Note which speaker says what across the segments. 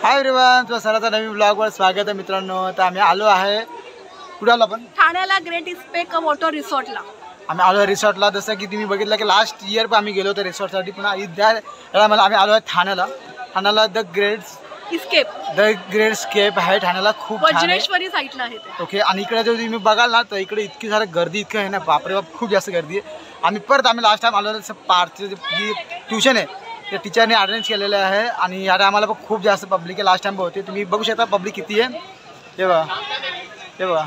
Speaker 1: Hi everyone, तुझं सराचा नवीन ब्लॉगवर स्वागत आहे मित्रांनो। तर आम्ही आलो आहे कुडाला, पण
Speaker 2: ठाण्याला ग्रेट इस्पेक वॉटर रिसॉर्टला
Speaker 1: आम्ही आलो रिसॉर्टला। जसं की तुम्ही बघितलं की लास्ट इयर पण आम्ही गेलो होतो रिसॉर्टसाठी, पण मला आम्ही आलो आहे ठाण्याला द ग्रेट स्केप आहे ठाण्याला, खूप
Speaker 2: वज्रेश्वरी साईडला आहे ते।
Speaker 1: ओके, आणि इकडे जर तुम्ही बघाल ना तर इकडे इतकी सारी गर्दी इतकं आहे ना, बापरे बाप, खूप जास्त गर्दी आहे। आम्ही लास्ट टाइम आलो तसं पार्थचं जी ट्युशन आहे त्या टीचरने अरेंज केलेलं आहे, आणि या टायमाला पण खूप जास्त पब्लिक आहे। लास्ट टाइम होते, तुम्ही बघू शकता पब्लिक किती आहे। हे बघा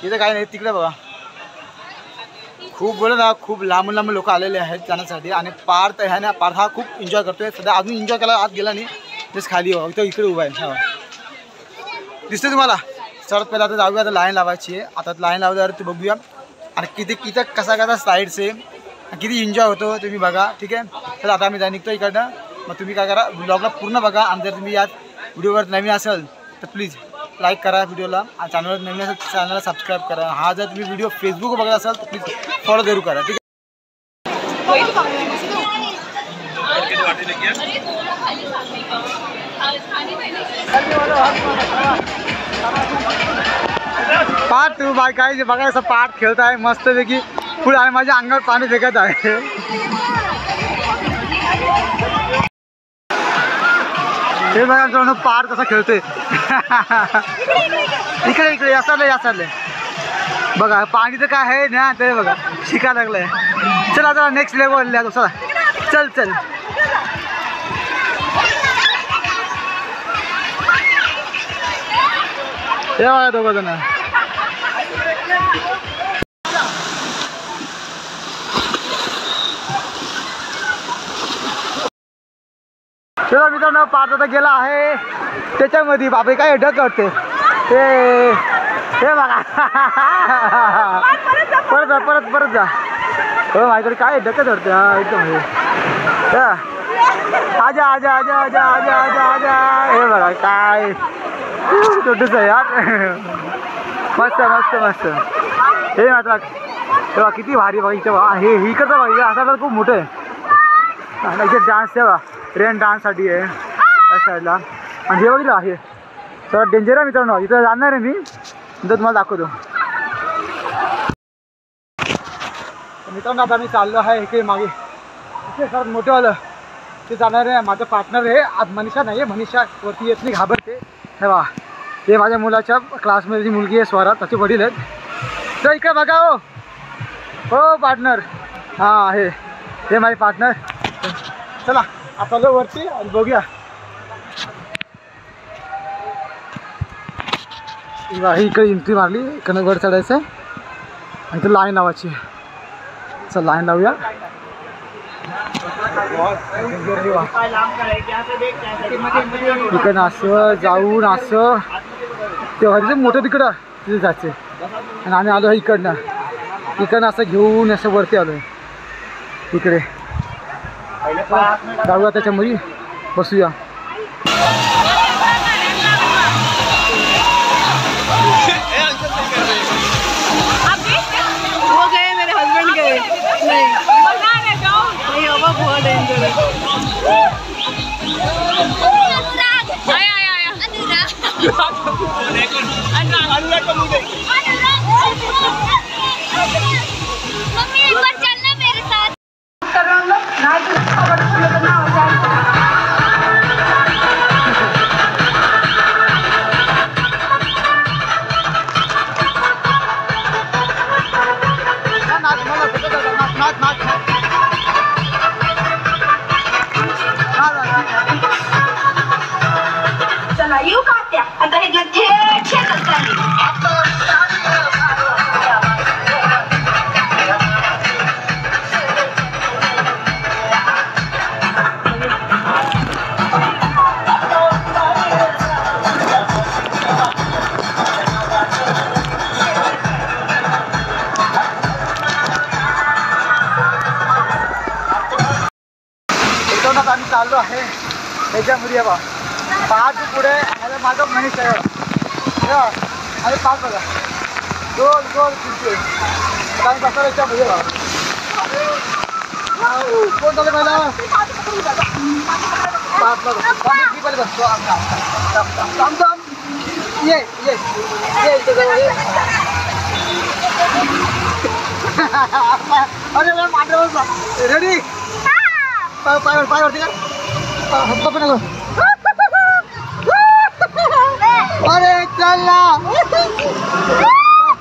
Speaker 1: इथं काय नाही, तिकडे बघा खूप खूप लांबून लोक आलेले आहेत जाण्यासाठी। आणि पार्थ आहे ना, पार्थ हा खूप एन्जॉय करतोय सध्या, अजून एन्जॉय करायला आत गेला नाही, जस्ट खाली हो इथं इकडे उभा आहे, दिसते तुम्हाला। सर्वात पहिला आता जाऊया, आता लाईन लावायची आहे। आता लाईन लावल्यावर ते बघूया आणि किती कसा साईड्स आहे, किती एन्जॉय होतो तुम्ही बघा, ठीक आहे। तर आता आम्ही निघतो इकडनं, मग तुम्ही काय करा, ब्लॉगला पूर्ण बघा। आणि जर तुम्ही यात व्हिडिओवर नवीन असेल तर प्लीज लाईक करा व्हिडिओला, आणि चॅनलवर नवीन असेल तर चॅनलला सबस्क्राईब करा। हा जर तुम्ही व्हिडिओ फेसबुकवर बघत असाल तर प्लीज फॉलो जरूर करा, ठीक आहे। पार्थ तू बाय काय बघा, असं पार्थ खेळत आहे मस्तपैकी पुढे, आणि माझ्या अंगावर पाणी फेकत आहे। हे बघा मित्रांनो, पार्थ कसा खेळतोय इकडे याचालय बघा, पाणी तर काय आहे ना, ते बघा शिकायला लागलंय। चला नेक्स्ट लेवल चला, चल हे बघा दोघं जण। चला मित्रांनो, पार्थ आता गेला आहे त्याच्यामध्ये, बापरे काय ढग करते हे बघा परत जा हो, माझ्याकडे काय ढग धरते। हा एकदम आजा हे बघा काय छोटस आहे यार, मस्त हे मात्र तेव्हा किती भारी बघा। इथं हे इकडचं बघा, असा तर खूप मोठं आहे, आणि इथे डान्स तेव्हा रेन डान्ससाठी आहे त्या साईडला। आणि हे बघितलं आहे सगळं डेंजर आहे मित्रांनो, इथं जाणार आहे मी, नंतर तुम्हाला दाखवतो। मित्रांनो आता मी चाललो आहे इकडे मागे, इथे सर्वात मोठंवालं ते जाणार आहे, माझं पार्टनर आहे आज, मनीषा नाही आहे, मनीषा वरती येत नाही, घाबरते। हे बघा, हे माझ्या मुलाच्या क्लासमध्ये जी मुलगी आहे स्वरा, त्याचे वडील आहेत। तर इकडे बघा हो पार्टनर, हां हे माझे पार्टनर। चला आता लो वरती आणि बघूया, इकडे एंट्री मारली, इकडनं वर चढायचं आणि इथं लाईन लावायची। चल लाईन लावूया। इकडनं असं जाऊन असं तेव्हा मोठं तिकडं तिथे जायचं, आणि आम्ही आलो आहे इकडनं असं घेऊन असं वरती आलो आहे इकडे। जाऊया त्याच्यामध्ये, बसूया।
Speaker 2: वो गए मेरे हस्बैंड गए, नहीं बहुत डेंजर है।
Speaker 3: मम्मी एक बार चलना मेरे साथ।
Speaker 4: चला येऊ का त्या, आता हे थेट शेतात चालली।
Speaker 1: आम्ही चाललो आहे त्याच्यामध्ये, बघा पाच पुढे आणि माझं मनीष आहे, आणि पाच बघा गोल खुर्ची काही बसायला याच्यामध्ये बघा। कोण झालं पहिला पार्टला मी पहिले बसतो. ये ये ये इथे जवळ ये. अरे माझ्या बसला. रेडी पायवरती का पप्पा नको. अरे चल ना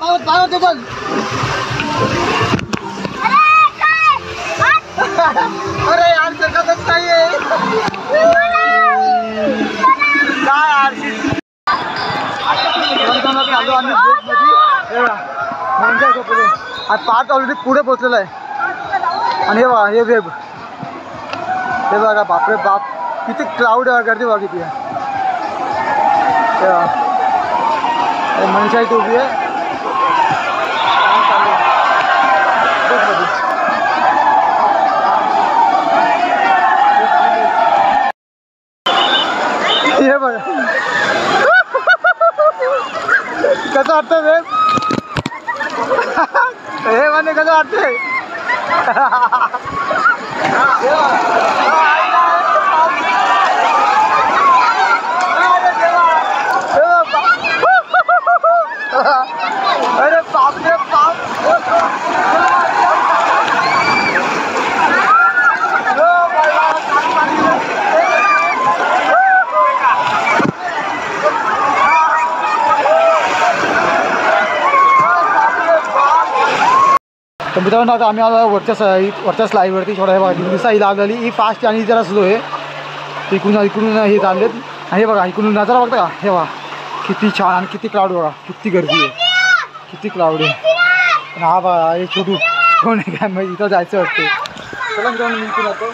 Speaker 1: पायवरती चल. अरे यार जगतच नाहीये काय आरशी. आलो आम्ही गेटमध्ये पुढे. आज पार्ट ऑलरेडी पुढे पोचलेला आहे. आणि हे बघा हे वेब हे बघा बापरे बाप किती क्लाउड गर्दी बघा किती आहे. मनीषा इथे उभी आहे. हे बघा कसं वाटतं वेब. हे म्हणे कसं वाटतंय. अरे बाप रे बाप. तर मित्रांनो आता आम्ही आलो वरच्या स्लाईडवरती. थोडा हे बघा दिवसा ही लागलेली ही फास्ट आणि जरा स्लो आहे. इकडून हे चाललेत. आणि हे बघा इकडून नजारा बघता का. हे बघा किती छान आणि किती क्लाउड बघा किती गर्दी आहे किती क्लाउड आहे. आणि हा बघा हे छोटू कोण आहे काय माहिती. इथं जायचं वाटतं. चला मित्रांनो मी इथून जातो.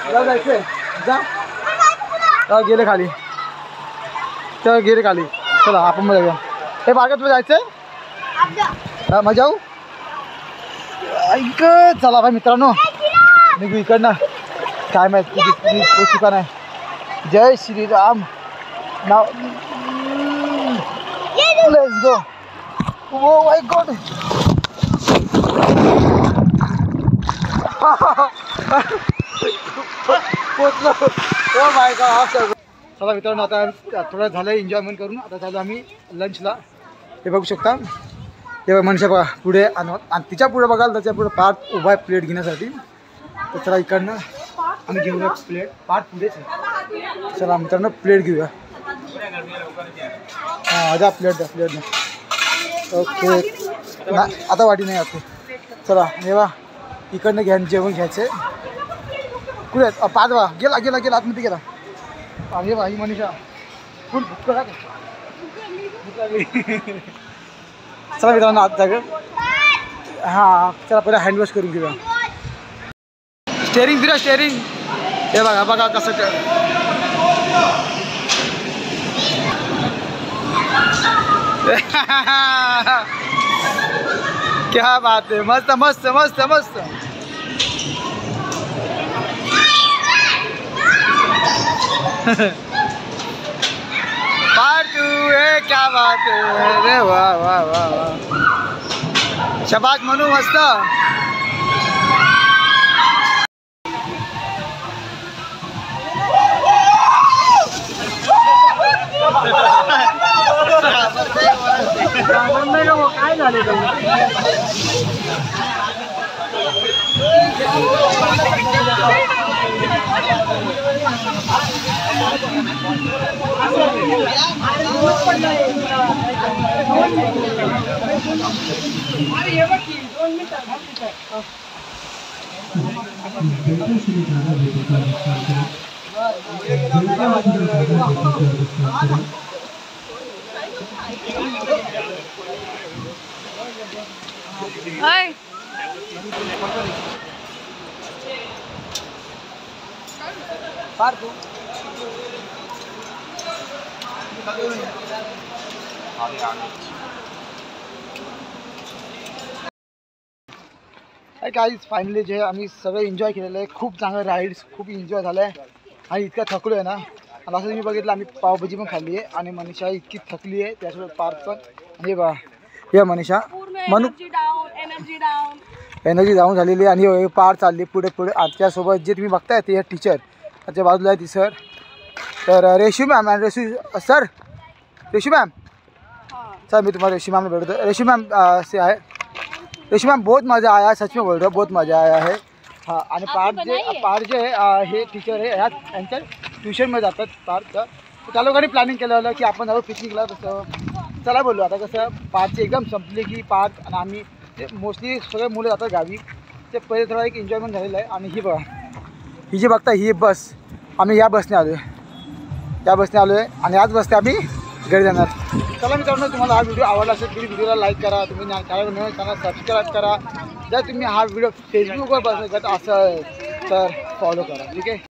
Speaker 1: तुला जायचं आहे जा. तेव्हा गेले खाली चला आपण मग जाऊया. हे बागेत तुला जायचं आहे मग जाऊ. ऐक चला भाई मित्रांनो निघू इकडनं. काय माहिती पोचू का नाही. जय श्रीराम नाव. Let's go. Oh my god. पोचलो. Oh my god. चला मित्रांनो आता थोडं झालं एन्जॉयमेंट करून आता चालू आम्ही लंचला. हे बघू शकता तेव्हा मनुष्य बघा पुढे आणि तिच्या पुढे बघाल त्याच्या पुढे पार्ट उभा आहे प्लेट घेण्यासाठी. तर चला इकडनं आम्ही घेऊया प्लेट. पार्ट पुढेच आहे. चला मित्रांनो प्लेट घेऊया. हां द्या प्लेट द्या. ओके आता वाटी नाही आता. चला हे बा इकडनं जेवण घ्यायचं. कुठे पाच बा गेला आतमध्ये गेला. हे बा ही मनीषा फुल भूक लागली. चला मित्रांनो आज जागा. हां चला पहिला हँडवॉश करून घेऊया. स्टेअरिंग हे बघा कसं क्या बात आहे. मस्त मस्त मस्त मस्त. पार्ट 2 है क्या बात है. अरे वाह वाह वाह वाह शाबाश मनू मस्त. काय झाले
Speaker 2: हाय
Speaker 1: पार तू गाईज फायनली जे आम्ही सगळं एन्जॉय केलेलं आहे. खूप चांगलं राईड्स खूप एन्जॉय झालं आहे. आणि इतका थकलो आहे ना. आणि असं तुम्ही बघितलं आम्ही पावभाजी पण खाल्ली आहे. आणि मनीषा इतकी थकली आहे त्यासोबत पार्क पण. हे बा हे मनीषा मनू एनर्जी डाऊन झालेली आहे. आणि पार चालली पुढे. त्याच्यासोबत जे तुम्ही बघताय ते टीचर त्याच्या बाजूला आहे ती सर. तर Reshu ma'am and Reshu sir, Reshu ma'am sir, मैं तुम्हारे रेशू मैम में बैठा था. रेशू मैम से आए. रेशू मैम बहुत मज़ा आया, सच में बोल रहा हूँ, बहुत मज़ा आया है. हाँ, आणि पार्थ जे आहे हे टीचर आहे, यांच्या ट्युशनमध्ये जातात पार्थचं. तर त्या लोकांनी प्लॅनिंग केलं होतं की आपण जाऊ पिकनिकला. तसं चला बोललो. आता कसं पार्थची एक्झाम संपली की पार्थ आणि आम्ही मोस्टली सगळे मुलं जातात गावी. ते पहिले थोडा एक एन्जॉयमेंट झालेलं आहे. आणि ही बघा, ही जी बघता ही बस, आम्ही या बसने आलो आहे, या बसने आलो आहे आणि याच बसने आम्ही घरी जाणार. चला मित्रांनो, तुम्हाला हा व्हिडिओ आवडला असेल तुम्ही व्हिडिओला लाईक करा, तुम्ही चॅनल सबस्क्राईब करा. जर तुम्ही हा व्हिडिओ फेसबुकवर बघत असाल तर फॉलो करा. ठीक आहे.